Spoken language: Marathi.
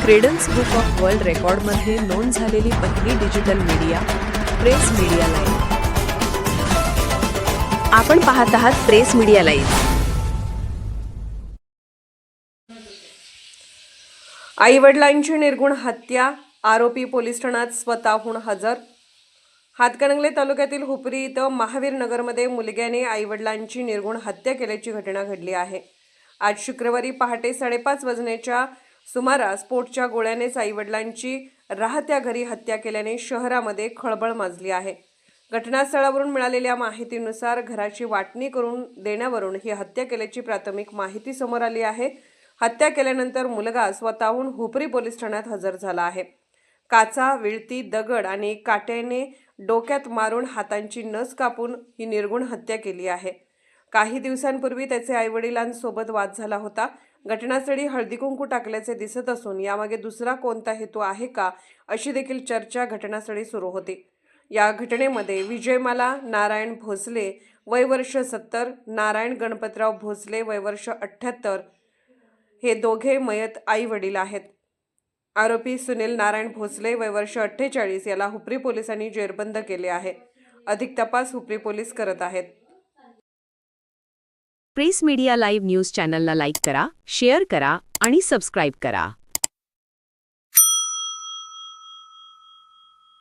क्रेडन्स बुक ऑफ वर्ल्ड रेकॉर्डमध्ये नोंद झालेली पहिली digital media press media live. आपण पाहत आहात प्रेस मीडिया लाईव्ह। आईवडिलांची निर्गुण हत्या, आरोपी पोलीस ठाण्यात स्वतःहून हजर। हातकणंगले तालुक्यातील हुपरी इथं महावीर नगरमध्ये मुलग्याने आईवडिलांची निर्गुण हत्या केल्याची घटना घडली आहे। आज शुक्रवारी पहाटे 5:30 वाजण्याच्या सुमारास स्फोटच्या गोळ्यानेच आईवडिलांची राहत्या घरी हत्या केल्याने शहरामध्ये खळबळ माजली आहे। घटनास्थळावरून मिळालेल्या माहितीनुसार घराची वाटणी करून देण्यावरून ही हत्या केल्याची प्राथमिक माहिती समोर आली आहे। हत्या केल्यानंतर मुलगा स्वतःहून हुपरी पोलीस ठाण्यात हजर झाला आहे। काचा, विळती, दगड आणि काट्याने डोक्यात मारून हातांची नस कापून ही निर्गुण हत्या केली आहे। काही दिवसांपूर्वी त्याचे आईवडिलांसोबत वाद झाला होता। घटनास्थळी हळदीकुंकू टाकल्याचे दिसत असून यामागे दुसरा कोणता हेतू आहे का अशी देखील चर्चा घटनास्थळी सुरू होती। या घटनेमध्ये विजयमाला नारायण भोसले वय वर्ष 70, नारायण गणपतराव भोसले वय वर्ष 78 हे दोघे मयत आई वडील आहेत। आरोपी सुनील नारायण भोसले वय वर्ष 48 याला हुपरी पोलिसांनी जेरबंद केले आहे। अधिक तपास हुपरी पोलीस करत आहेत। प्रेस मीडिया लाईव्ह न्यूज चॅनलला लाईक करा, शेअर करा आणि सबस्क्राईब करा।